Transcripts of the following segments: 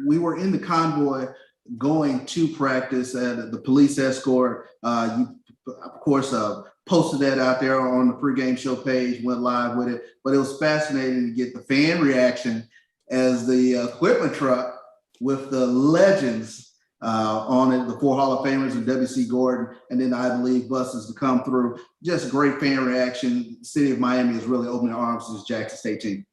we were in the convoy going to practice, and the police escort, you of course posted that out there on the pregame show page, went live with it, but it was fascinating to get the fan reaction as the equipment truck with the legends on it, the 4 Hall of Famers and W.C. Gordon, and then the Ivy League buses to come through. Just great fan reaction. The city of Miami is really opening their arms to this Jackson State team.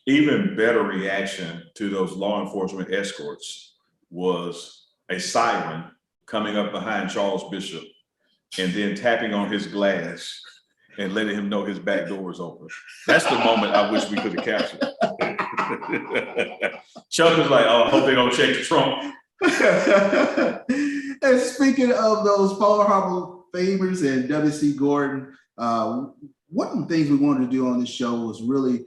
Even better reaction to those law enforcement escorts was a siren coming up behind Charles Bishop and then tapping on his glass and letting him know his back door was open. That's the moment I wish we could have captured. Chuck was like, oh, I hope they don't check the trunk. And speaking of those Paul Harbor Famers and W.C. Gordon, one of the things we wanted to do on this show was really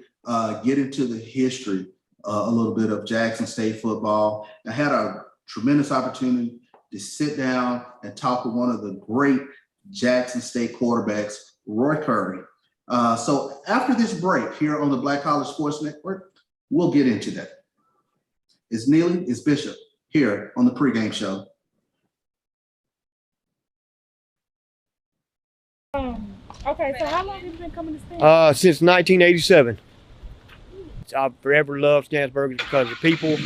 get into the history a little bit of Jackson State football. I had a tremendous opportunity to sit down and talk with one of the great Jackson State quarterbacks, Roy Curry. So after this break here on the Black College Sports Network, we'll get into that. It's Neely, it's Bishop here on the pregame show. Okay, so how long have you been coming to Stansberry? Since 1987. I've forever loved Stansberry because the people,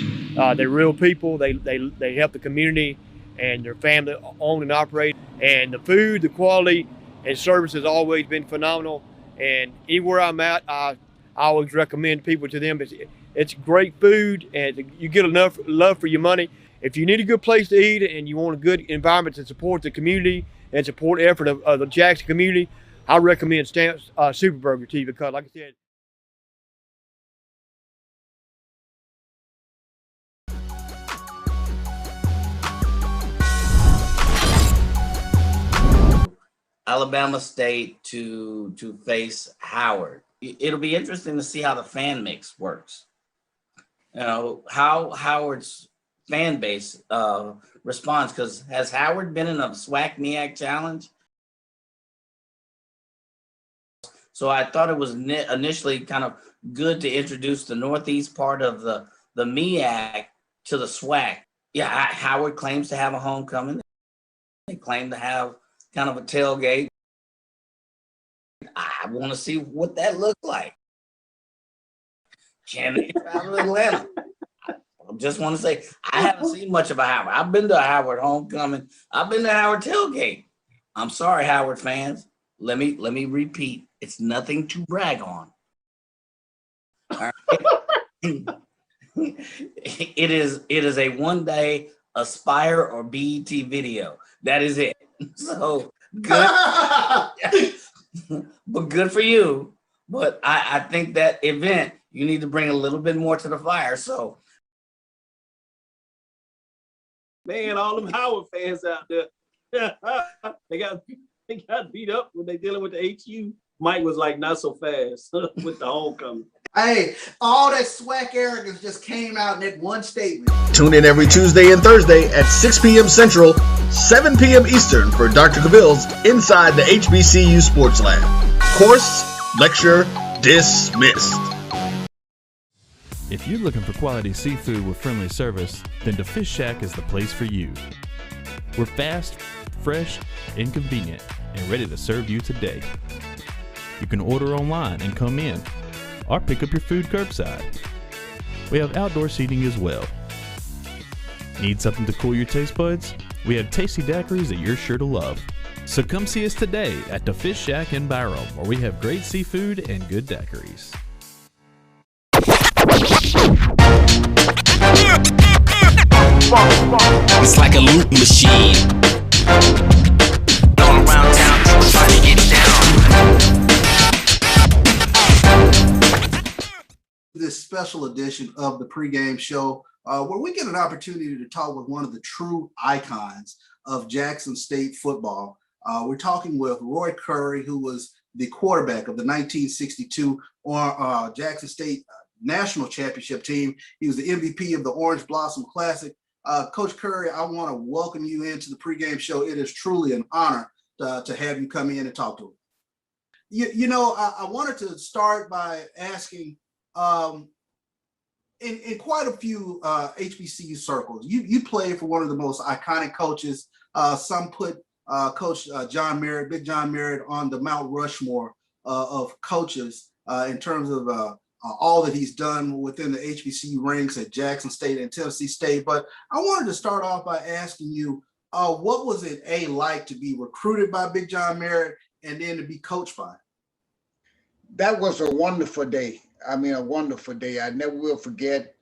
they're real people. They help the community and their family own and operate. And the food, the quality, and service has always been phenomenal. And anywhere I'm at, I always recommend people to them. It's great food, and you get enough love for your money. If you need a good place to eat and you want a good environment to support the community and support the effort of the Jackson community, I recommend Superburger to you because, like I said, Alabama State to face Howard. It'll be interesting to see how the fan mix works. You know, how Howard's fan base responds, because has Howard been in a SWAC MEAC challenge? So I thought it was initially kind of good to introduce the Northeast part of the MEAC to the SWAC. Yeah, Howard claims to have a homecoming. They claim to have kind of a tailgate. I want to see what that looks like. Can they travel to Atlanta? I just want to say, I haven't seen much of a Howard. I've been to a Howard homecoming. I've been to Howard tailgate. I'm sorry, Howard fans. Let me repeat. It's nothing to brag on. All right. It is a one-day Aspire or BET video. That is it. So good. But good for you. But I think that event, you need to bring a little bit more to the fire. So, man, all them Howard fans out there, they got beat up when they dealing with the HU. Mike was like, not so fast with the homecoming. Hey, all that SWAC arrogance just came out in that one statement. Tune in every Tuesday and Thursday at 6 p.m. Central, 7 p.m. Eastern for Dr. Cavill's Inside the HBCU Sports Lab. Course, lecture, dismissed. If you're looking for quality seafood with friendly service, then the Fish Shack is the place for you. We're fast, fresh, and convenient, and ready to serve you today. You can order online and come in, or pick up your food curbside. We have outdoor seating as well. Need something to cool your taste buds? We have tasty daiquiris that you're sure to love. So come see us today at the Fish Shack in Byram, where we have great seafood and good daiquiris. It's like a loop machine. Going around town trying to get down. This special edition of the pregame show, where we get an opportunity to talk with one of the true icons of Jackson State football. We're talking with Roy Curry, who was the quarterback of the 1962 Jackson State National Championship team. He was the MVP of the Orange Blossom Classic. Coach Curry, I want to welcome you into the pregame show. It is truly an honor to have you come in and talk to us. I wanted to start by asking, in quite a few HBCU circles, you played for one of the most iconic coaches. Some put Coach John Merritt, Big John Merritt, on the Mount Rushmore of coaches in terms of all that he's done within the HBCU ranks at Jackson State and Tennessee State. But I wanted to start off by asking you, what was it like to be recruited by Big John Merritt and then to be coached by him? That was a wonderful day. I mean, a wonderful day. I never will forget.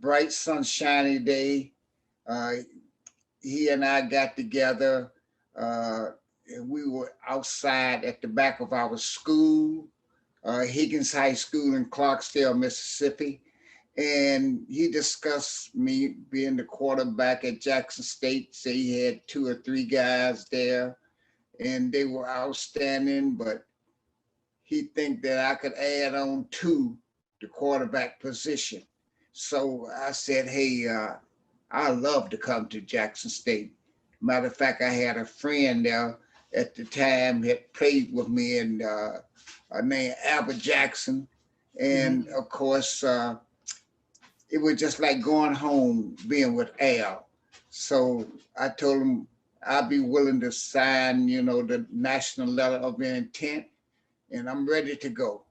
Bright, sunshiny day. He and I got together. And we were outside at the back of our school, Higgins High School in Clarksdale, Mississippi. And he discussed me being the quarterback at Jackson State. Say he had 2 or 3 guys there, and they were outstanding, but he think that I could add on to the quarterback position. So I said, hey, I love to come to Jackson State. Matter of fact, I had a friend there at the time had played with me, and named Albert Jackson. And of course, it was just like going home being with Al. So I told him I'd be willing to sign, the national letter of intent, and I'm ready to go.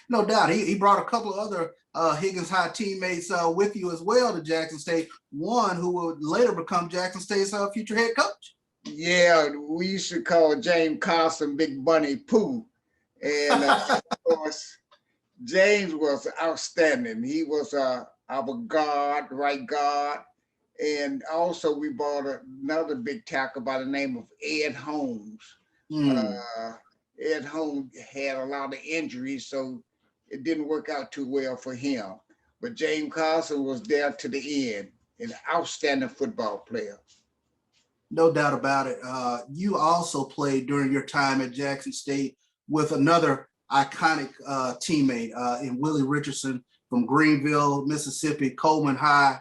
No doubt. He brought a couple of other Higgins High teammates with you as well to Jackson State, one who would later become Jackson State's future head coach. Yeah, we used to call James Carson Big Bunny Pooh. And of course, James was outstanding. He was our guard, right guard. And also we brought another big tackle by the name of Ed Holmes. Ed Holmes had a lot of injuries, so it didn't work out too well for him. But James Carson was there to the end, an outstanding football player. No doubt about it. You also played during your time at Jackson State with another iconic teammate in Willie Richardson from Greenville, Mississippi, Coleman High.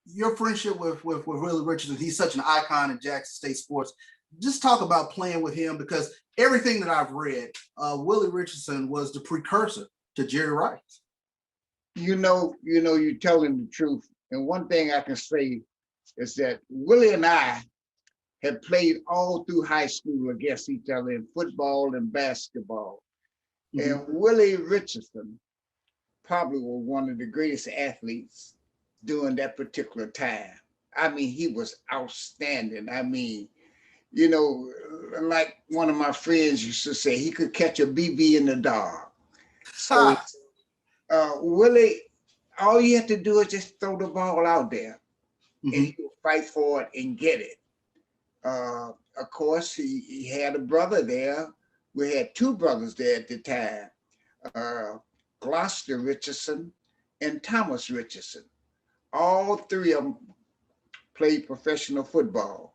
Your friendship with Willie Richardson, he's such an icon in Jackson State sports. Just talk about playing with him, because everything that I've read, Willie Richardson was the precursor to Jerry Rice. You're telling the truth. And one thing I can say is that Willie and I had played all through high school against each other in football and basketball. And Willie Richardson probably was one of the greatest athletes during that particular time. I mean, he was outstanding. I mean, like one of my friends used to say, he could catch a BB in the dark. So Willie, all you have to do is just throw the ball out there, and he will fight for it and get it. Of course, he had a brother there. We had 2 brothers there at the time, Gloucester Richardson and Thomas Richardson. All 3 of them played professional football.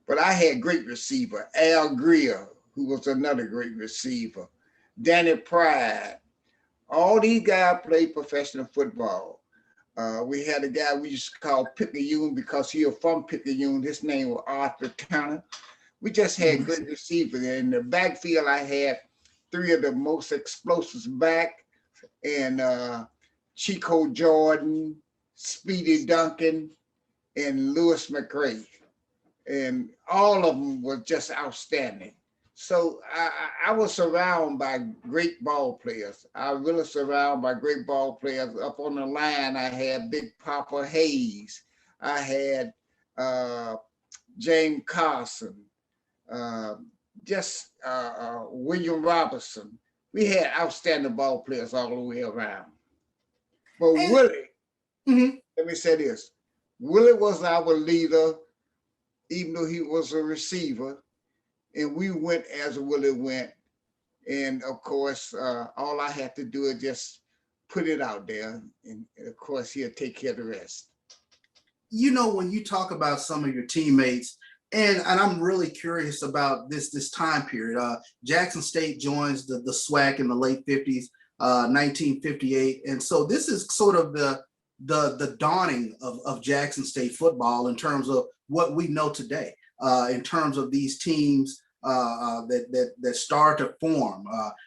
But I had great receiver, Al Greer, who was another great receiver, Danny Pride. All these guys played professional football. We had a guy we used to call Picayune because he was from Picayune. His name was Arthur Turner. We just had good receivers. In the backfield, I had 3 of the most explosives back, and Chico Jordan, Speedy Duncan, and Lewis McRae. And all of them were just outstanding. So I was surrounded by great ball players. I was really surrounded by great ball players. Up on the line, I had Big Papa Hayes. I had James Carson, William Robertson. We had outstanding ball players all the way around. But Willie, let me say this. Willie was our leader, even though he was a receiver, and we went as Willie went. And of course, all I had to do is just put it out there, and of course, he'll take care of the rest. When you talk about some of your teammates, and I'm really curious about this time period. Jackson State joins the SWAC in the late 50s, 1958. And so this is sort of the dawning of Jackson State football in terms of what we know today, in terms of these teams that start to form.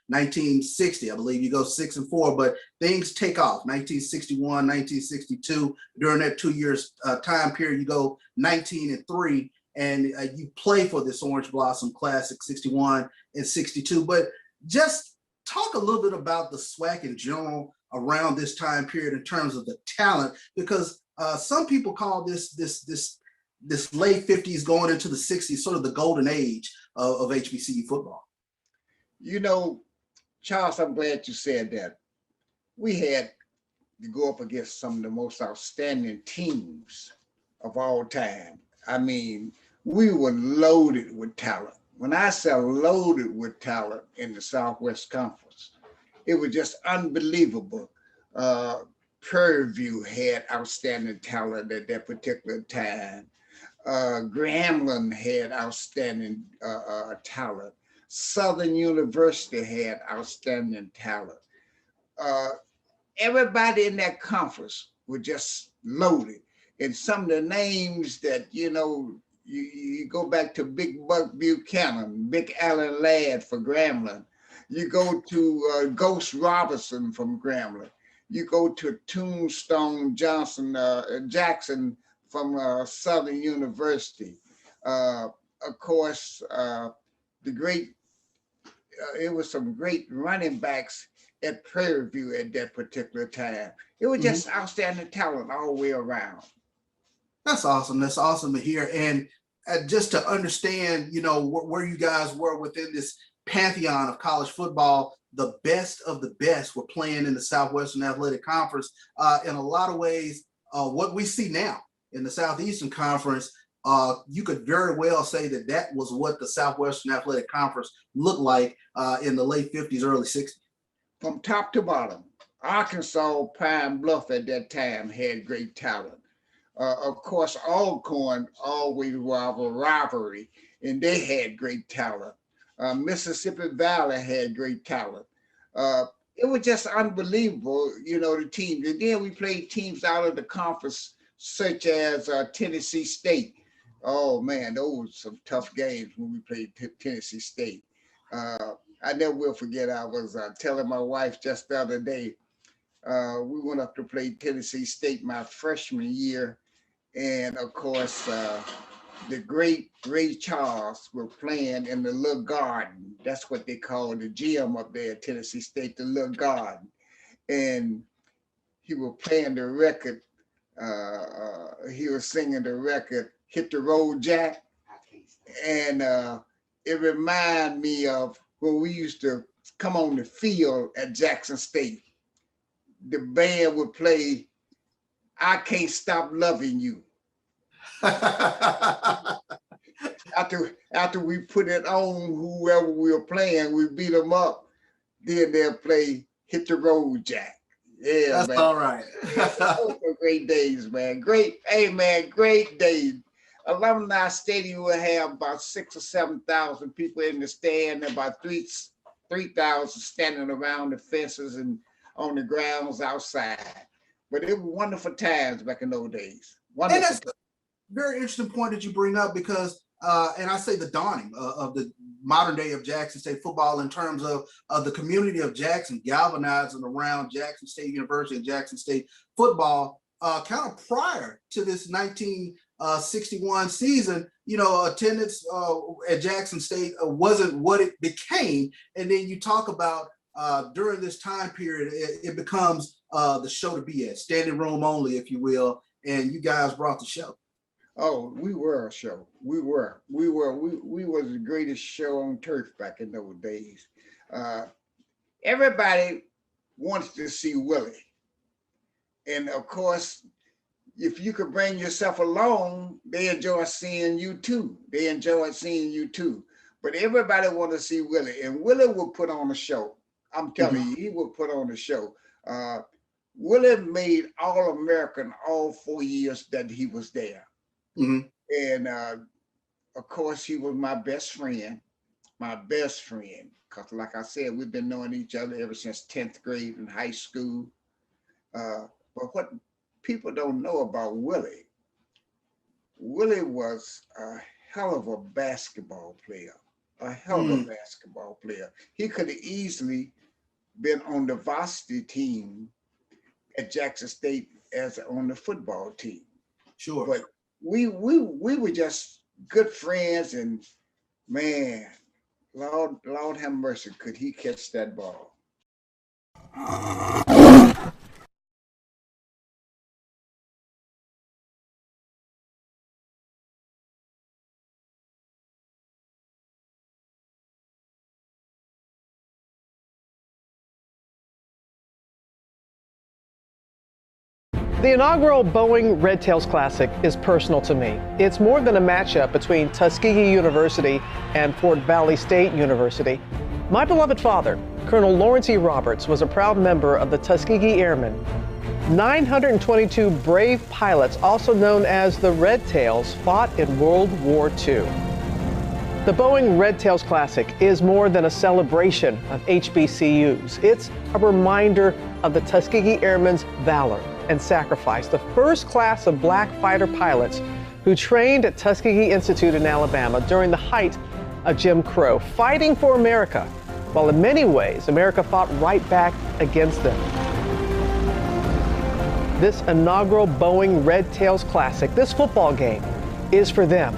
1960, I believe you go 6-4, but things take off. 1961, 1962, during that 2 years time period, you go 19-3, and you play for this Orange Blossom Classic 61 and 62. But just talk a little bit about the SWAC in general around this time period in terms of the talent, because some people call this late 50s going into the 60s sort of the golden age of HBCU football. You know, Charles, I'm glad you said that. We had to go up against some of the most outstanding teams of all time. I mean, we were loaded with talent. When I say loaded with talent in the Southwest Conference, it was just unbelievable. Prairie View had outstanding talent at that particular time. Grambling had outstanding talent. Southern University had outstanding talent. Everybody in that conference was just loaded. And some of the names that, you know, you go back to Big Buck Buchanan, Big Allen Ladd for Grambling. You go to Ghost Robinson from Grambling. You go to Tombstone Jackson from Southern University. Of course, it was some great running backs at Prairie View at that particular time. It was just outstanding talent all the way around. That's awesome. That's awesome to hear. And just to understand, you know, where you guys were within this pantheon of college football, the best of the best were playing in the Southwestern Athletic Conference. In a lot of ways, what we see now in the Southeastern Conference, you could very well say that was what the Southwestern Athletic Conference looked like in the late 50s, early 60s. From top to bottom, Arkansas, Pine Bluff at that time had great talent. Of course, Alcorn always was a rivalry, and they had great talent. Mississippi Valley had great talent. It was just unbelievable, you know, the teams. And then we played teams out of the conference, such as Tennessee State. Oh man, those were some tough games when we played Tennessee State. I never will forget, I was telling my wife just the other day, we went up to play Tennessee State my freshman year. And of course, the great Ray Charles were playing in the little garden. That's what they call the gym up there at Tennessee State, the little garden. And he was playing the record. He was singing the record, Hit the Road Jack. And it reminded me of when we used to come on the field at Jackson State. The band would play, I Can't Stop Loving You. After we put it on, whoever we were playing, we beat them up. Then they'll play Hit the Road Jack. Yeah, that's man. All right. Those were great days, man. Great days. Alumni Stadium will have about 6,000 or 7,000 people in the stand, and about 3,000 standing around the fences and on the grounds outside. But it was wonderful times back in those days. Wonderful. And that's a very interesting point that you bring up, because, and I say the dawning of the modern day of Jackson State football in terms of the community of Jackson galvanizing around Jackson State University and Jackson State football, kind of prior to this 1961 season. You know, attendance at Jackson State wasn't what it became. And then you talk about during this time period, it becomes the show to be at, standing room only, if you will. And you guys brought the show. Oh, we were a show. We were the greatest show on turf back in those days. Everybody wants to see Willie. And of course, if you could bring yourself along, they enjoy seeing you too. But everybody want to see Willie, and Willie will put on a show. I'm telling you, he will put on a show. Willie made All-American all 4 years that he was there. And of course, he was my best friend, because like I said, we've been knowing each other ever since 10th grade in high school. But what people don't know about Willie was a hell of a basketball player. a hell of a basketball player. He could have easily been on the varsity team at Jackson State as on the football team. Sure. But we were just good friends, and man, Lord have mercy, could he catch that ball? The inaugural Boeing Red Tails Classic is personal to me. It's more than a matchup between Tuskegee University and Fort Valley State University. My beloved father, Colonel Lawrence E. Roberts, was a proud member of the Tuskegee Airmen. 922 brave pilots, also known as the Red Tails, fought in World War II. The Boeing Red Tails Classic is more than a celebration of HBCUs. It's a reminder of the Tuskegee Airmen's valor and sacrifice, the first class of black fighter pilots who trained at Tuskegee Institute in Alabama during the height of Jim Crow, fighting for America, while in many ways America fought right back against them. This inaugural Boeing Red Tails Classic, this football game, is for them.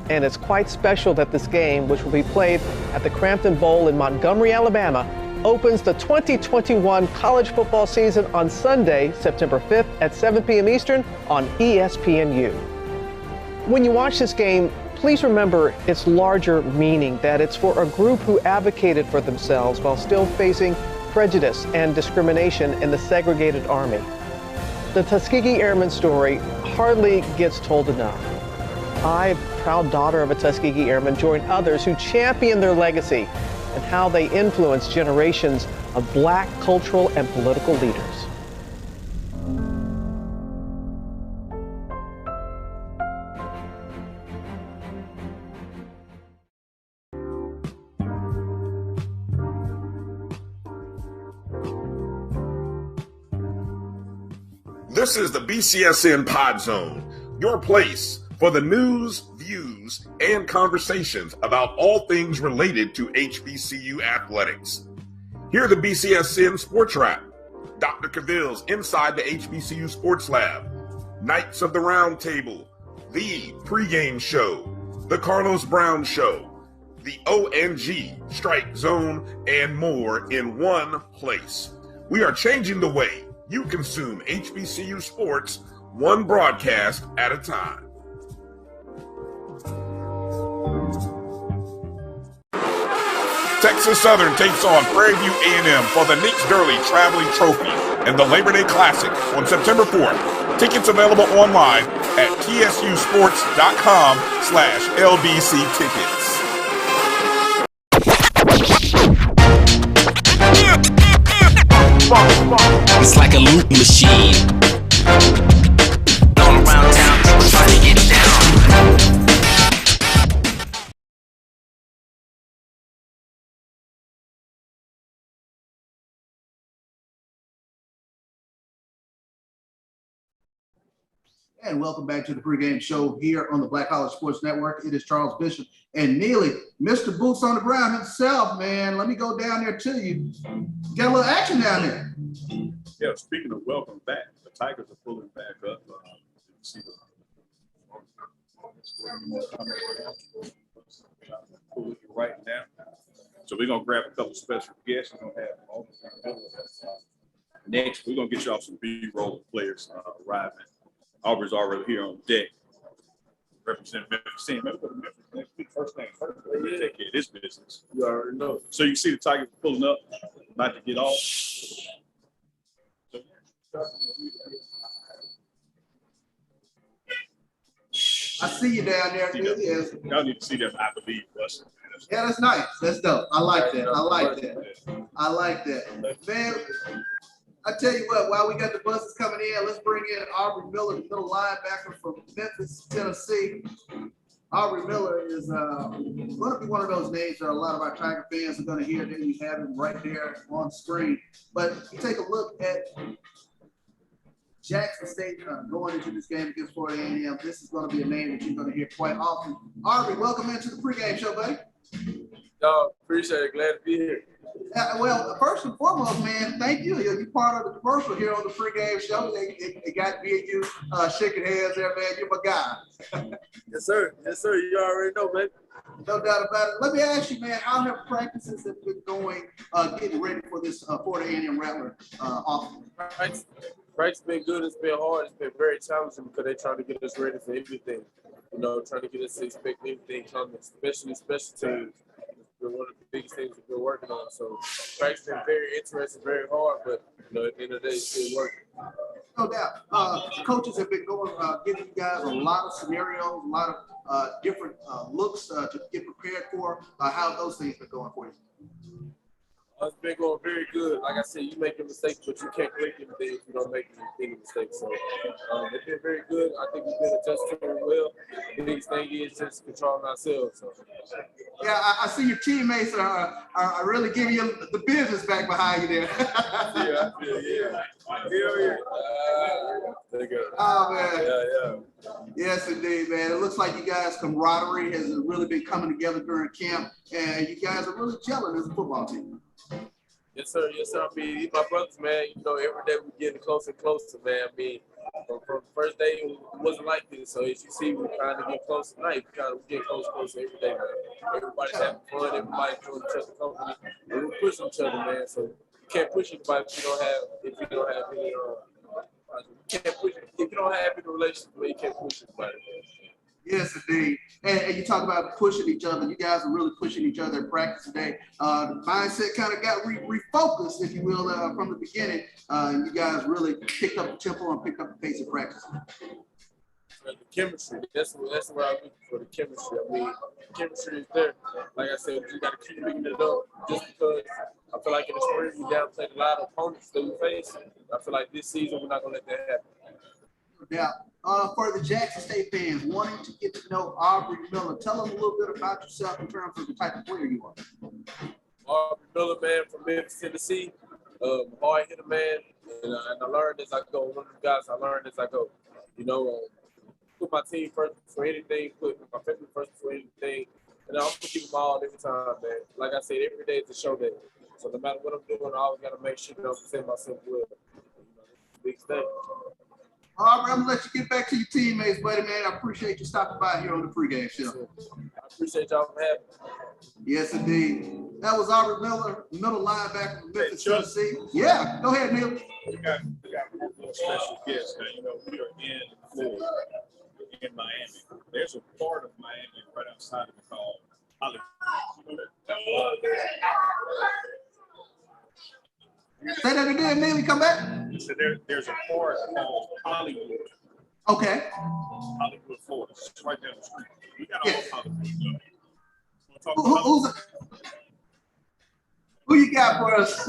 And it's quite special that this game, which will be played at the Crampton Bowl in Montgomery, Alabama, opens the 2021 college football season on Sunday, September 5th at 7 p.m. Eastern on ESPNU. When you watch this game, please remember its larger meaning, that it's for a group who advocated for themselves while still facing prejudice and discrimination in the segregated Army. The Tuskegee Airmen story hardly gets told enough. I, proud daughter of a Tuskegee Airman, join others who champion their legacy and how they influence generations of black cultural and political leaders. This is the BCSN Pod Zone, your place for the news, views, and conversations about all things related to HBCU athletics. Here are the BCSN Sports Wrap, Dr. Cavill's Inside the HBCU Sports Lab, Knights of the Round Table, the Pregame Show, the Carlos Brown Show, the ONG Strike Zone, and more in one place. We are changing the way you consume HBCU sports, one broadcast at a time. Texas Southern takes on Prairie View A&M for the Nix Durley Traveling Trophy and the Labor Day Classic on September 4th. Tickets available online at tsusports.com/LBC tickets. It's like a loop machine. All around town, people trying to get down. And welcome back to the pregame show here on the Black College Sports Network. It is Charles Bishop and Neely, Mr. Boots on the Ground himself, man. Let me go down there to you. Got a little action down there. Yeah, speaking of welcome back, the Tigers are pulling back up. See the pulling right now. So we're gonna grab a couple special guests. We're gonna have next. We're gonna get y'all some B-roll players arriving. Aubry's already here on deck. Representing Memphis. Next week, first thing first. We'll take care of this business. You already know. So you see the Tigers pulling up, about to get off. I see you down there. Yes. Y'all need to see them, I believe, Russell. Yeah, that's nice. That's dope. I like that. I like that. I like that. Man, I tell you what, while we got the buses coming in, let's bring in Aubry Miller, the middle linebacker from Memphis, Tennessee. Aubry Miller is going to be one of those names that a lot of our Tiger fans are going to hear. That we have him right there on screen. But you take a look at Jackson State going into this game against Florida A&M. This is going to be a name that you're going to hear quite often. Aubry, welcome into the pregame show, buddy. No, appreciate it. Glad to be here. Well, first and foremost, man, thank you. You're part of the commercial here on the pregame show. They got me and you shaking hands there, man. You're my guy. Yes, sir. Yes, sir. You already know, man. No doubt about it. Let me ask you, man, how have practices have been going, getting ready for this Florida A&M Rattler offense? Practice been good. It's been hard. It's been very challenging because they're trying to get us ready for everything. You know, trying to get us to expect everything coming, especially special teams. It's been one of the biggest things we've been working on. So practice been very interesting, very hard, but you know, at the end of the day, it's still working. No doubt. Coaches have been going, giving you guys a lot of scenarios, a lot of different looks to get prepared for. How have those things been going for you? It's been going very good. Like I said, you make a mistake, but you can't correct anything if you don't make any mistakes. So it's been very good. I think we've been adjusting well. The biggest thing is just controlling ourselves. So. Yeah, I see your teammates are really giving you the business back behind you there. Yeah. Oh, man. Yeah. Yes, indeed, man. It looks like you guys' camaraderie has really been coming together during camp, and you guys are really gelling as a football team. Yes, sir. I mean, these my brothers, man. You know, every day we're getting closer and closer, man. I mean, from the first day, it wasn't like this. So as you see, we're trying to get closer tonight. We're getting closer every day, man. Everybody's having fun. Everybody's doing each other's company. And we're pushing each other, man. So you can't push anybody if you don't have any. You can't push if you don't have any relationship, man. You can't push anybody. Yes, indeed. And you talk about pushing each other. You guys are really pushing each other in practice today. The mindset kind of got refocused, if you will, from the beginning. And you guys really picked up the tempo and picked up the pace of practice. The chemistry, that's what I'm looking for, the chemistry. I mean, the chemistry is there. Like I said, we got to keep picking it up just because I feel like in the spring we downplayed a lot of opponents that we face. I feel like this season we're not going to let that happen. Yeah. For the Jackson State fans wanting to get to know Aubry Miller, tell them a little bit about yourself in terms of the type of player you are. Aubry Miller, man, from Memphis, Tennessee. Hard hitter, man, and I learned as I go. One of the guys I learned as I go. You know, put my team first for anything, put my family first for anything, and I'm gonna give them all every time, man. Like I said, every day is a show day. So no matter what I'm doing, I always gotta make sure that I'm presenting myself well. You know, it's a big thing. All right, I'm gonna let you get back to your teammates, buddy, man. I appreciate you stopping by here on the pregame show. I appreciate y'all for having me. Yes, indeed. That was Aubry Miller, middle linebacker from Memphis, Tennessee. Yeah, go ahead, Neil. We got a special guest. Now, you know, we are in Florida, in Miami. There's a part of Miami right outside of it called Hollywood. You know that? Say that again, Neely, come back. So there's a part called Hollywood. Okay. Hollywood, Florida. It's right down the street. We got all Hollywood. Who you got for us?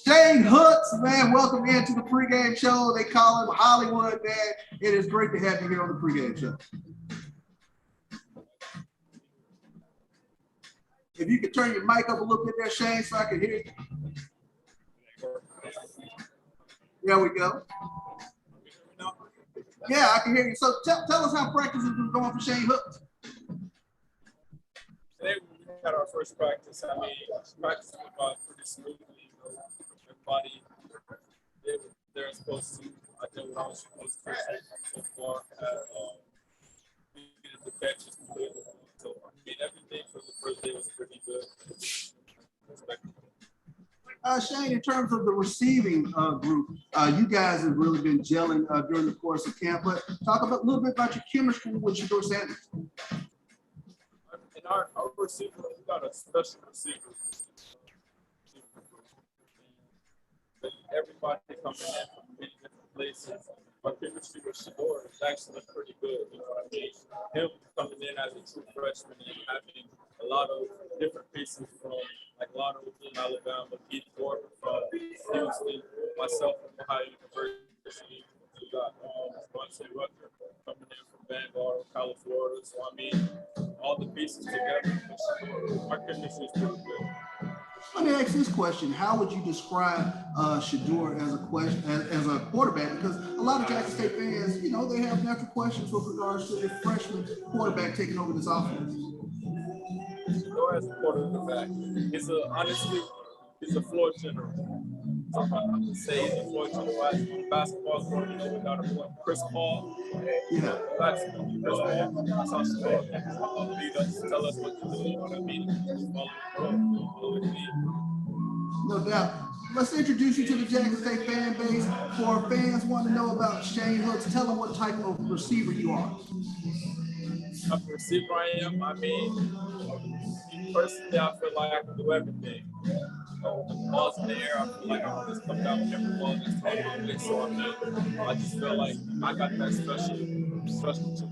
Shane Hooks, man, welcome into the pregame show. They call him Hollywood, man. It is great to have you here on the pregame show. If you could turn your mic up a little bit there, Shane, so I can hear you. There we go. Yeah, I can hear you. So tell us how practice has been going for Shane Hooks. Today we had our first practice. I mean, practice went by pretty smoothly. You know, everybody did what they're supposed to. I did what I was supposed to so far. The catches completely. So I mean, everything for the first day was pretty good. Shane, in terms of the receiving group, you guys have really been gelling during the course of camp. But talk a little bit about your chemistry with Shador Sanders. In our receiver, we got a special receiver. Everybody coming in from many different places. Our chemistry with Shador is actually pretty good. You know what I mean? Him coming in as a true freshman and having a lot of different pieces from like Lotto from Alabama, Keith Gordon from Houston, myself from Ohio University. We got Vontae Rucker coming in from Vanguard, California. So I mean, all the pieces together. Our chemistry is pretty good. Let me ask this question: how would you describe Shedeur as a quarterback? Because a lot of Jackson State fans, you know, they have natural questions with regards to the freshman quarterback taking over this offense. Shedeur as a quarterback, honestly, he's a floor general. I would say he's a floor general as basketball court. You know, we got Chris Paul. Yeah. Chris Paul. That's how Shedeur lead us, tell us what to do. You know what I mean? Follow the lead. No doubt. Let's introduce you to the Jackson State fan base. For fans want to know about Shane Hooks, tell them what type of receiver you are. Type of receiver I am. I mean, personally, I feel like I can do everything. With the balls in the air, I feel like I can just come down with every ball that's thrown my way. So I just feel like I got that special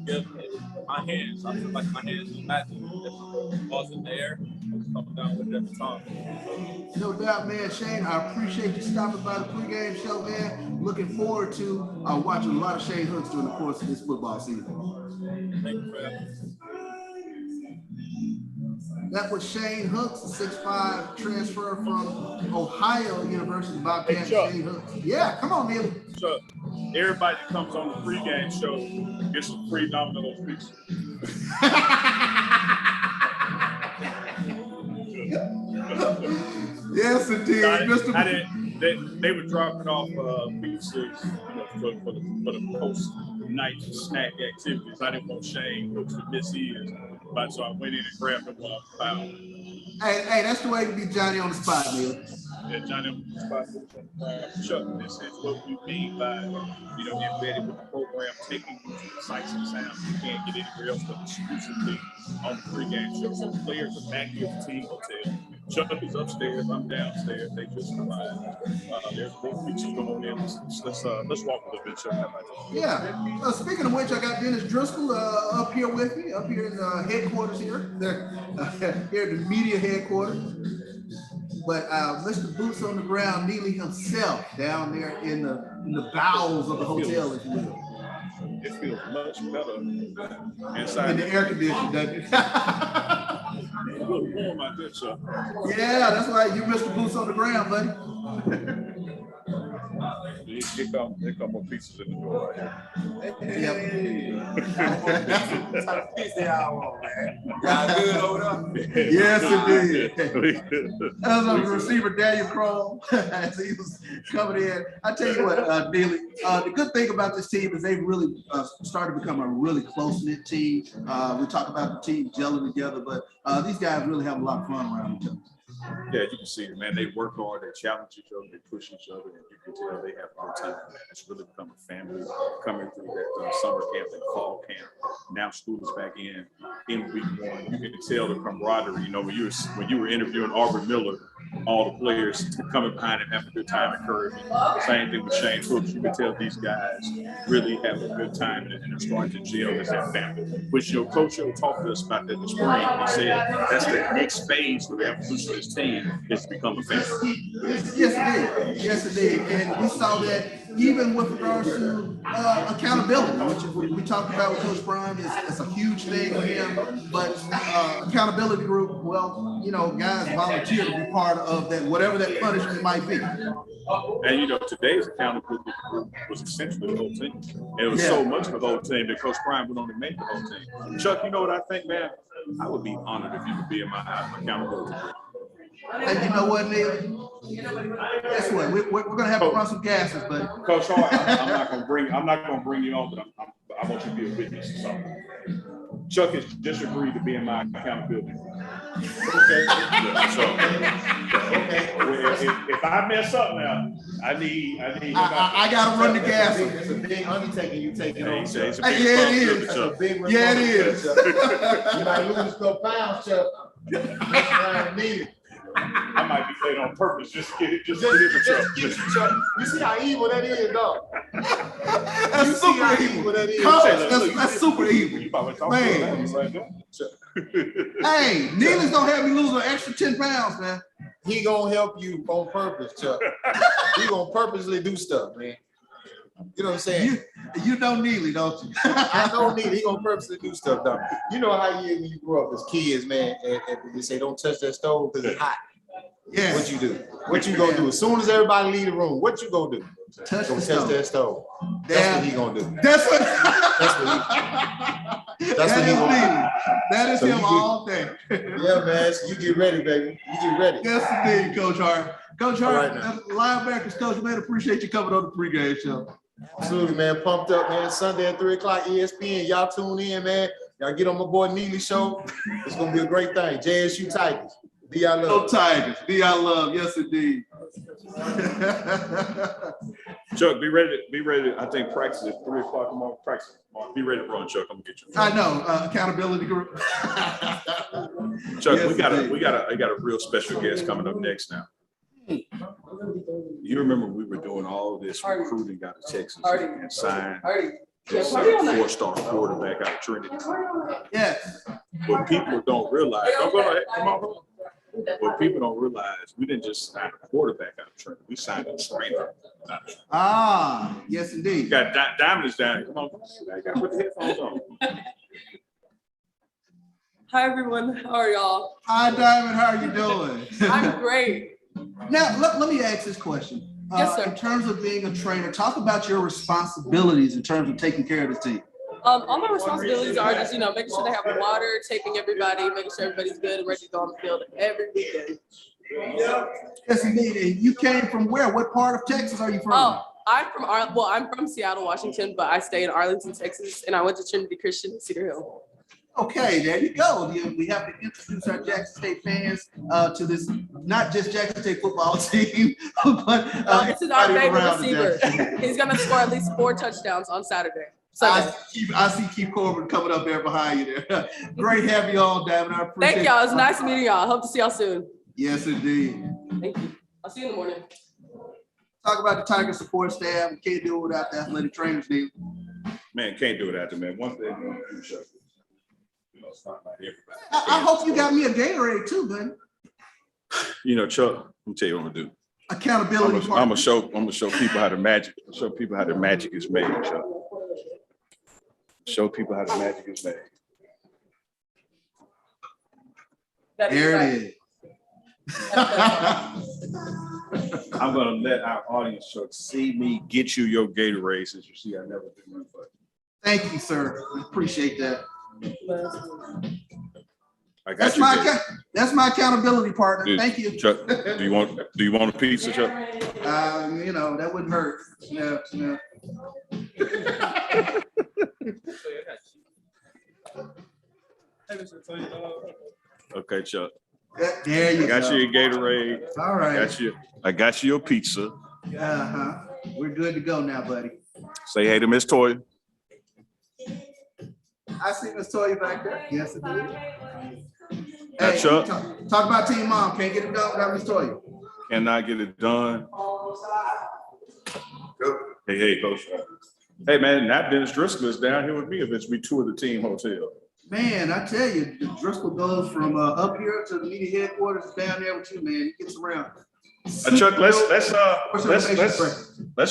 gift in my hands. I feel like my hands are magic. The balls in the air, I'm coming down with it every time. No doubt, man. Shane, I appreciate you stopping by the pregame show, man. Looking forward to watching a lot of Shane Hooks during the course of this football season. Thank you for that. That was Shane Hooks, a 6'5" transfer from Ohio University. Bobcat. Shane Hooks. Yeah, come on, Neely. Chuck, everybody that comes on the pregame show gets some free Domino's pizza. Yes, indeed, Mr. They were dropping off pizzas for the post-night snack activities. I didn't want Shane Hooks to miss his, but so I went in and grabbed him off the pile. Hey, that's the way to be Johnny on the spot, Neil. Yeah, Johnny on the spot. Chuck, this is what we mean by, embedded with the program, taking you to the sights and sounds. You can't get anywhere else but exclusively on the pregame show. So players are back here at the team hotel. Chuck is upstairs, I'm downstairs. They just arrived. There's more pictures going in. Let's walk a little bit, Chuck. Yeah. Speaking of which, I got Dennis Driscoll up here with me, up here in the headquarters here. Here at the media headquarters. But Mr. Boots on the Ground, Neely himself, down there in the bowels of the hotel, if you will. It feels much better inside. In the air conditioning, doesn't it? It's a little warm out there, Chuck. Yeah, that's why you Mr. Boots on the Ground, buddy. Here come more pizzas in the door right here. Yep. Pizza hour, man. Y'all good over there? Yes, indeed. That was a receiver, Daniel Crawl, as he was coming in. I tell you what, Neely, the good thing about this team is they've really started to become a really close-knit team. We talk about the team gelling together, but these guys really have a lot of fun around each other. Yeah, you can see it, man. They work hard, they challenge each other, they push each other, and you can tell they have a good time. It's really become a family coming through that summer camp and fall camp. Now school is back in week one. You can tell the camaraderie. You know, when you were interviewing Aubry Miller, all the players coming behind him having a good time, encouraging. Same thing with Shane Hooks. You can tell these guys really have a good time and are starting to gel as that family. Which your coach talked to us about that in the spring. He said that's the next phase for the evolution of this team is to become a family. Yes, it did. And we saw that even with regards to accountability, which we talked about with Coach Brown, it's a huge thing with him. But accountability group, well, you know, guys volunteer to be part of that, whatever that punishment might be. And you know, today's accountability group was essentially the whole team. And it was so much of the whole team that Coach Brown went on to make the whole team. Chuck, you know what I think, man? I would be honored if you could be in my accountability group. And you know what, Neil? Guess what? We're gonna have to run some gases, but Coach Hart, I'm not gonna bring you on, but I want you to be a witness to something. Chuck has just agreed to be in my accountability group. Okay. So if I mess up now, I need. I gotta run the gas. It's a big undertaking you taking on. Yeah, it is. Yeah, it is. You might lose a couple pounds, Chuck. I might be playing on purpose just to get it. Just Chuck. You see how evil that is, dog? That's super evil. That's super evil. Man. Hey, Neely's gonna have me lose an extra 10 pounds, man. He gonna help you on purpose, Chuck. He gonna purposely do stuff, man. You know what I'm saying? You know Neely, don't you? I know Neely. He gonna purposely do stuff, dog. You know how you is when you grow up as kids, man, and they say don't touch that stove because it's hot. Yes. What you do? What you gonna do? As soon as everybody leave the room, what you gonna do? Touch Go the touch stove. that stove. That's what he gonna do. That's what. That's what he gonna do. That is So him you all day. Yeah, man. So you get ready, baby. You get ready. Yes, indeed, Coach Hart. Coach All Hart, right, now. linebackers coach, man, appreciate you coming on the pregame show. Absolutely, man. Pumped up, man. Sunday at 3 o'clock ESPN. Y'all tune in, man. Y'all get on my boy Neely show. It's gonna be a great thing. JSU Tigers. Be our Go love. Tigers. Be our love. Yes, indeed. Chuck, be ready. I think practice is 3 o'clock tomorrow. Practice. Be ready to run, Chuck. I'm gonna get you. I know, accountability group. Chuck, Yes, we got indeed. a real special guest coming up next now. You remember we were doing all of this recruiting out of Texas and signed this 4-star quarterback out of Trinity. Yes. What people don't realize, don't go ahead, come on. What people don't realize, we didn't just sign a quarterback out of Trinity. We signed a trainer. Ah, yes, indeed. You got diamonds down here. Come on. You got to put the headphones on. Hi everyone, how are y'all? Hi, Diamond. How are you doing? I'm great. Now, let me ask this question. Yes, sir. In terms of being a trainer, talk about your responsibilities in terms of taking care of the team. All my responsibilities are just, making sure they have water, taping everybody, making sure everybody's good and ready to go on the field every weekend. Yes, indeed. And you came from where? What part of Texas are you from? Oh, I'm from Seattle, Washington, but I stay in Arlington, Texas, and I went to Trinity Christian in Cedar Hill. Okay, there you go. We have to introduce our Jackson State fans to this, not just Jackson State football team, but this is our everybody favorite around the receiver. Jackson. He's going to score at least 4 touchdowns on Saturday. I see Keith Corbin coming up there behind you there. Great having you on, Diamond. I appreciate Thank y'all. It's nice meeting y'all. Hope to see y'all soon. Yes, indeed. Thank you. I'll see you in the morning. Talk about the Tiger support staff. We can't do it without the athletic trainers, Neil. Man, can't do it after, man. One thing, Chuck. It's not about everybody. I hope you got me a Gatorade too, man. Chuck, let me tell you what I'm gonna do. Accountability. I'm gonna show people how the magic is made, Chuck. Show people how the magic is made. There it is. I'm gonna let our audience see me get you your Gatorade since you see I never do my butt. Thank you, sir. I appreciate that. I got That's my accountability partner. Dude, Thank you. Chuck, do you want a pizza, Chuck? That wouldn't hurt. No. Okay, Chuck. There you I got go. you your Gatorade. All right. I got you your pizza. Uh-huh. We're good to go now, buddy. Say hey to Miss Toya. I see Miss Toya back there. Yes, it is. Now, Chuck. Talk about Team Mom. Can't get it done without Miss Toya. Cannot get it done. Hey, Coach. Hey, man, Nat Dennis Driscoll is down here with me if it's we tour the team hotel. Man, I tell you, Driscoll goes from up here to the media headquarters down there with you, man. He gets around. Chuck, let's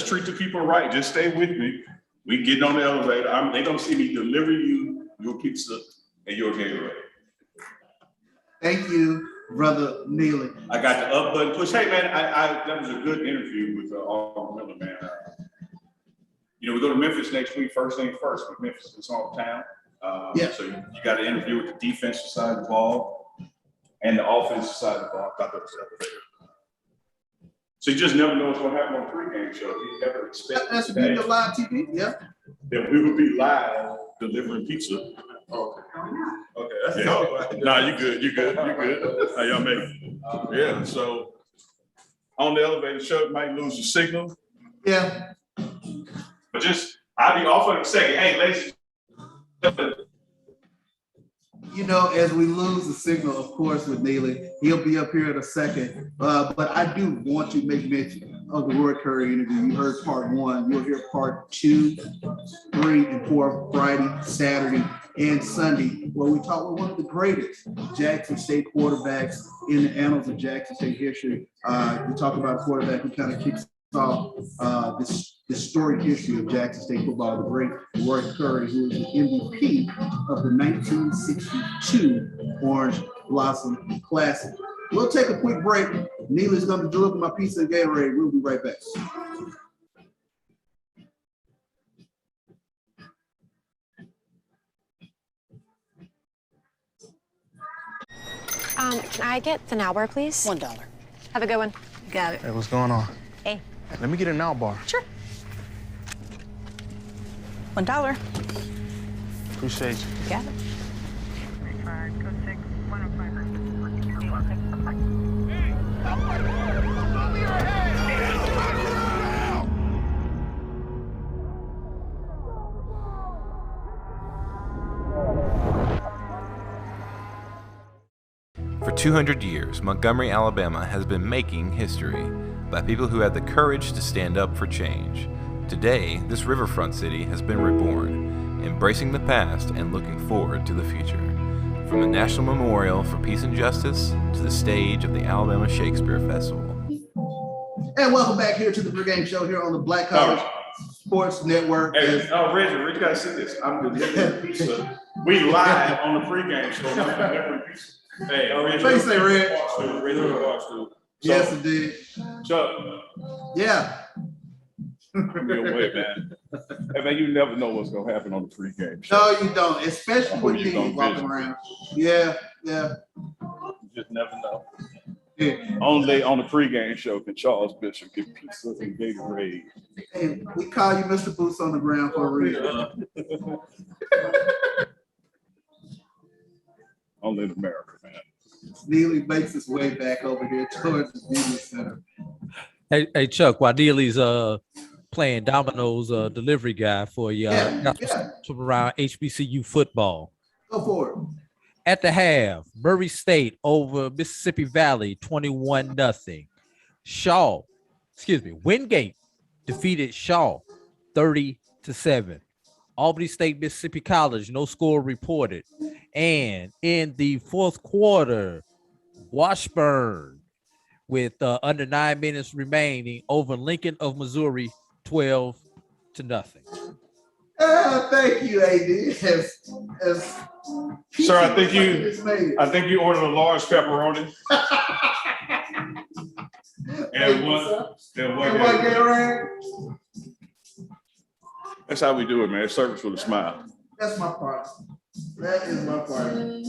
treat the people right. Just stay with me. We getting on the elevator. They gonna see me deliver you your pizza and your Gatorade. Thank you, brother Neely. I got the up button push. Hey, man, that was a good interview with Aubry Miller, man. We go to Memphis next week. First thing first, but Memphis is hometown. So you got to interview with the defensive side of the ball and the offensive side of the ball. So you just never know what's going to happen on the pregame show. You never expect That's the beauty of live TV. Yeah. that we would be live delivering pizza. Okay. That's Nah, you good. How y'all make it? Yeah. So on the elevator, Chuck might lose the signal. Yeah. But I'll be off in a second. Hey, ladies. As we lose the signal, of course, with Neely, he'll be up here in a second. But I do want to make mention of the Roy Curry interview. You heard part 1. You'll hear part 2, 3, and 4 Friday, Saturday, and Sunday, where we talk with one of the greatest Jackson State quarterbacks in the annals of Jackson State history. We talk about a quarterback who kind of kicks off this storied history of Jackson State football, the great Roy Curry, who is the MVP of the 1962 Orange Blossom Classic. We'll take a quick break. Neely's going to be delivering my pizza and Gatorade. We'll be right back. Can I get the now bar, please? $1. Have a good one. Got it. Hey, what's going on? Hey. Let me get a now bar. Sure. $1. Appreciate you. Got it. For 200 years, Montgomery, Alabama has been making history by people who had the courage to stand up for change. Today, this riverfront city has been reborn, embracing the past and looking forward to the future. From the National Memorial for Peace and Justice to the stage of the Alabama Shakespeare Festival. And welcome back here to the pregame show here on the Black College Sports Network. Hey, Reggie gotta see this. I'm delivering pizza. We live on the pregame show. Hey, Face say Red. Yes, it did. Chuck. Yeah. Real way, man. Hey, man, you never know what's gonna happen on the pregame show. No, you don't, especially with you me don't walking vision. around. Yeah. You just never know. Yeah. Only on the pregame show can Charles Bishop get pizza and Gatorade. Hey, we call you Mr. Boots on the ground for a reason. Only in America, man. Neely makes his way back over here towards the media center. Hey Chuck, while Neely's playing Domino's delivery guy for you, got some around HBCU football. Go for it. At the half, Murray State over Mississippi Valley 21-0. Wingate defeated Shaw 30-7. Albany State, Mississippi College, no score reported. And in the fourth quarter, Washburn with under 9 minutes remaining over Lincoln of Missouri 12-0. Thank you, AD. Sir, I think you ordered a large pepperoni. and one Gatorade. That's how we do it, man. Service with a smile. That's my part. That is my part. Man,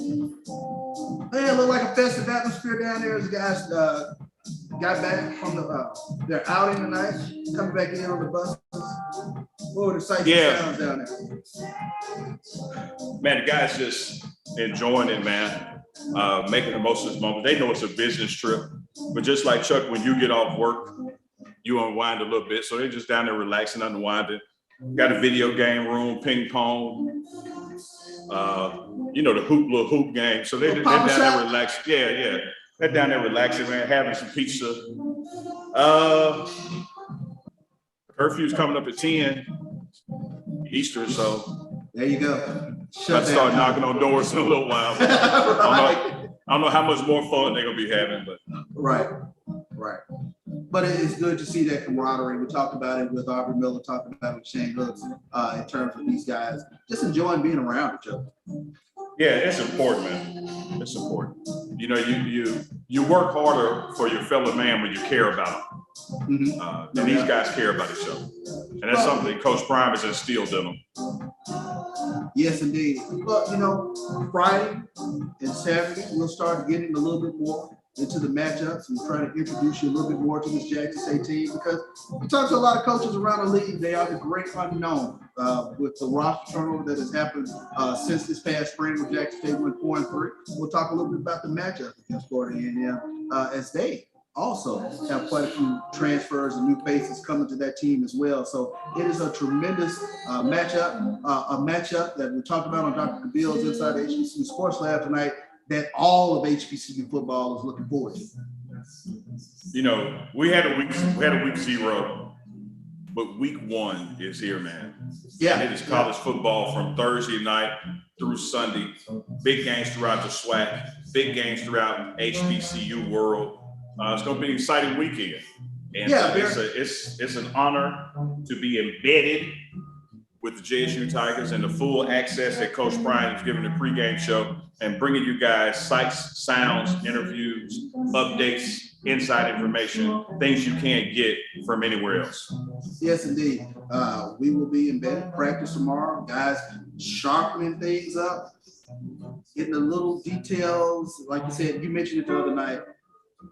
it looked like a festive atmosphere down there as guys got back from their outing tonight, coming back in on the buses. What were the sights and sounds down there? Man, the guys just enjoying it, man. Making the most of this moment. They know it's a business trip, but just like Chuck, when you get off work, you unwind a little bit. So they're just down there relaxing, unwinding. Got a video game room, ping pong, the little hoop game. So they're down there relaxing. Yeah. They're down there relaxing, man, having some pizza. Curfew's coming up at 10 Eastern, so there you go. I'll start knocking on doors in a little while. I don't know how much more fun they're gonna be having, but right. But it's good to see that camaraderie. We talked about it with Aubry Miller, talking about it with Shane Hooks, in terms of these guys just enjoying being around each other. Yeah, it's important, man. It's important. You work harder for your fellow man when you care about them. And these guys care about each other. And that's something that Coach Prime has instilled in them. Yes, indeed. But, Friday and Saturday, we'll start getting a little bit more into the matchups and try to introduce you a little bit more to this Jackson State team, because we talk to a lot of coaches around the league. They are the great unknown with the roster turnover that has happened since this past spring when Jackson State went 4-3. We'll talk a little bit about the matchup against Florida A&M as they also have quite a few transfers and new faces coming to that team as well. So it is a tremendous matchup, a matchup that we talked about on Dr. Cabil's Inside the HBCU Sports Lab tonight, that all of HBCU football is looking forward to. We had a week 0, but week 1 is here, man. Yeah. And it is college football from Thursday night through Sunday. Big games throughout the SWAC, big games throughout HBCU world. It's going to be an exciting weekend. And it's an honor to be embedded with the JSU Tigers and the full access that Coach Prime is giving the pregame show and bringing you guys sights, sounds, interviews, updates inside information, things you can't get from anywhere else. Yes, indeed. We will be in bed practice tomorrow. Guys, sharpening things up, getting the little details. Like you said, you mentioned it the other night,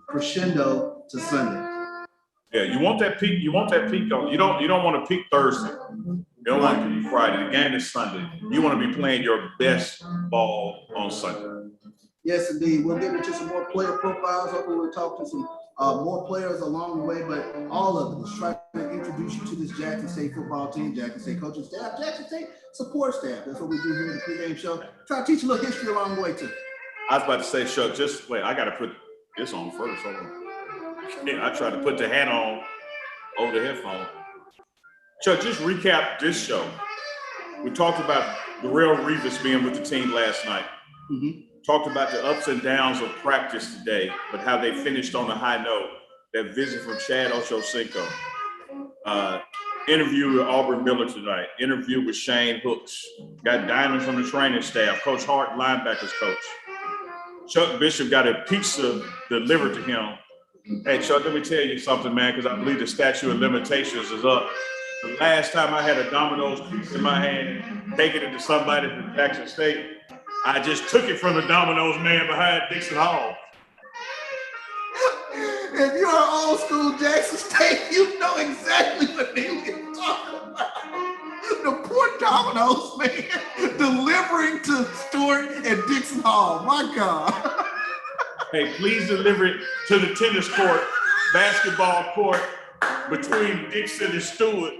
crescendo to Sunday. Yeah, you want that peak. You want that peak on. You don't want to peak Thursday. You don't want to peak Friday. The game is Sunday. You want to be playing your best ball on Sunday. Yes, indeed. We'll get into some more player profiles. Hopefully, we'll talk to some more players along the way, but all of it. Let's try to introduce you to this Jackson State football team, Jackson State coaching staff, Jackson State support staff. That's what we do here in the pregame show. Try to teach a little history along the way, too. I was about to say, Chuck, just wait. I got to put this on first. Hold on. I tried to put the hat on over the headphone. Chuck, just recap this show. We talked about Darrell Revis being with the team last night. Talked about the ups and downs of practice today, but how they finished on a high note. That visit from Chad Ochocinco. Interview with Aubry Miller tonight. Interview with Shane Hooks. Got diamonds from the training staff. Coach Hart, linebackers coach. Chuck Bishop got a pizza delivered to him. Hey, Chuck, let me tell you something, man, because I believe the statute of limitations is up. The last time I had a Domino's pizza in my hand, taking it to somebody from Jackson State, I just took it from the Domino's man behind Dixon Hall. If you're an old school Jackson State, you know exactly what Neely is talking about. The poor Domino's man delivering to Stewart and Dixon Hall. My God. Hey, please deliver it to the tennis court, basketball court between Dixon and Stewart.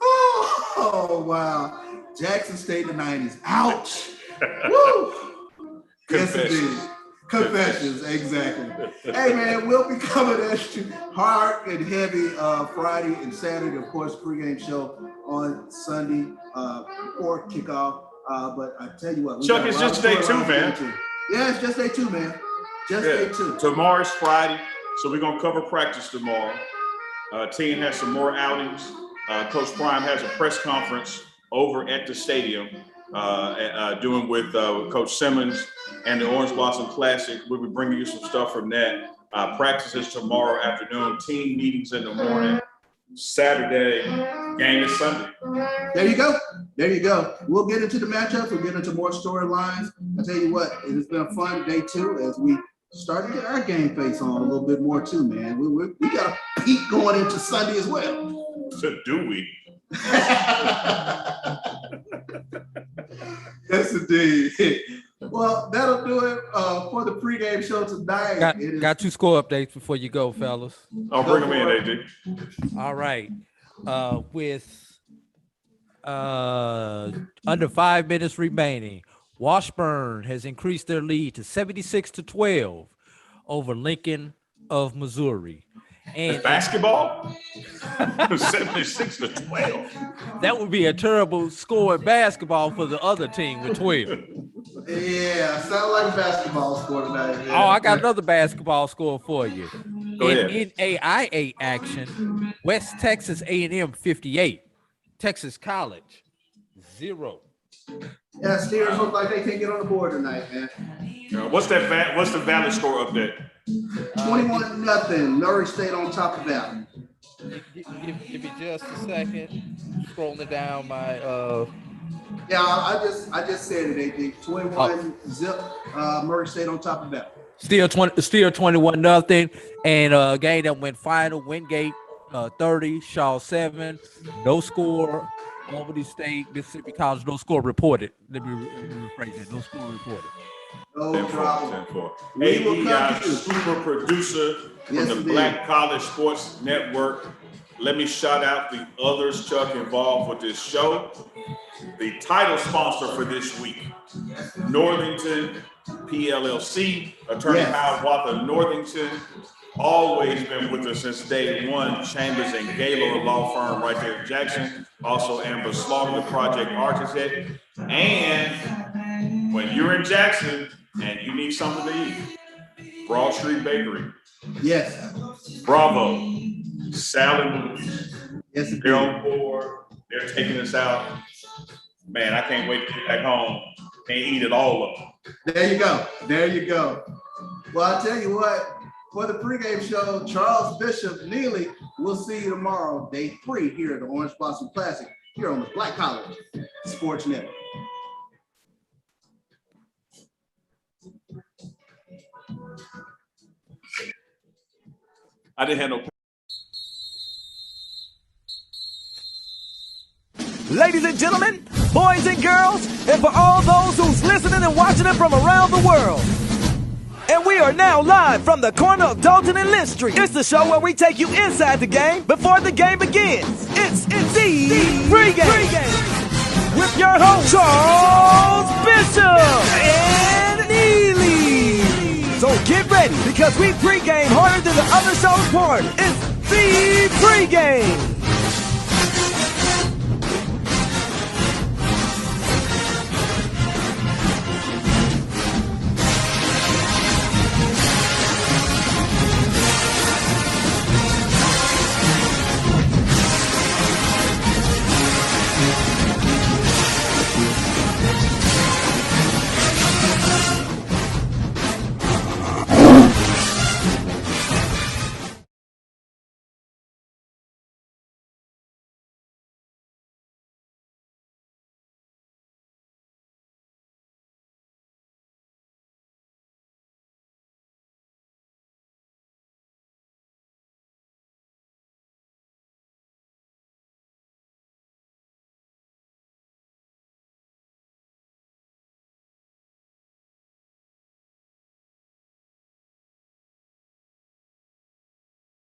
Oh, wow. Jackson State in the 90s. Ouch. Woo. Yes, indeed. Confessions, exactly. Hey, man, we'll be coming at you hard and heavy Friday and Saturday, of course, pregame show on Sunday before kickoff. But I tell you what, Chuck, it's just day 2, man. Yeah, it's just day 2, man. Just day 2. Tomorrow's Friday, so we're going to cover practice tomorrow. Team has some more outings. Coach Prime has a press conference over at the stadium doing with Coach Simmons and the Orange Blossom Classic. We'll be bringing you some stuff from that. Practices tomorrow afternoon, team meetings in the morning. Saturday, game is Sunday. There you go. There you go. We'll get into the matchups. We'll get into more storylines. I tell you what, it has been a fun day 2 as we start to get our game face on a little bit more too, man. We got a peak going into Sunday as well. So do we? Yes, indeed. Well, that'll do it for the pregame show tonight. Got 2 score updates before you go, fellas. I'll bring them in, AJ. All right. With under 5 minutes remaining, Washburn has increased their lead to 76-12 over Lincoln of Missouri. And basketball? 76-12. That would be a terrible score in basketball for the other team with 12. Yeah, sound like a basketball score tonight. Man. Oh, I got another basketball score for you. Go ahead. In NAIA action, West Texas A&M 58, Texas College 0. Yeah, Steelers look like they can't get on the board tonight, man. What's the Valley score update? 21-0. Murray State on top of that. Give me just a second. Scrolling down my Yeah, I just said it, AJ. 21-0. Murray State on top of that. Still 21-0, and a game that went final. Wingate 30, Shaw 7. No score. Albany State, Mississippi College, no score reported. Let me rephrase that. No score reported. No problem. AD, super producer from the Black College Sports Network. Let me shout out the others, Chuck, involved with this show. The title sponsor for this week, Northington PLLC, Attorney Hiawatha Northington, always been with us since day 1. Chambers and Gaylord law firm right there in Jackson. Also Amber Slaughter, the project architect. And when you're in Jackson and you need something to eat, Broad Street Bakery. Yes. Bravo. Sally Movies. Yes, they're on board. They're taking us out. Man, I can't wait to get back home and eat it all up. There you go. There you go. Well, I tell you what, for the pregame show, Charles Bishop, Neely, we'll see you tomorrow, day 3 here at the Orange Blossom Classic, here on the Black College Sports Network. I didn't have no. Ladies and gentlemen, boys and girls, and for all those who's listening and watching it from around the world. And we are now live from the corner of Dalton and Lynch Street. It's the show where we take you inside the game before the game begins. It's the pregame with your host, Charles Bishop and Neely. So get ready because we pregame harder than the other show's party. It's the pregame.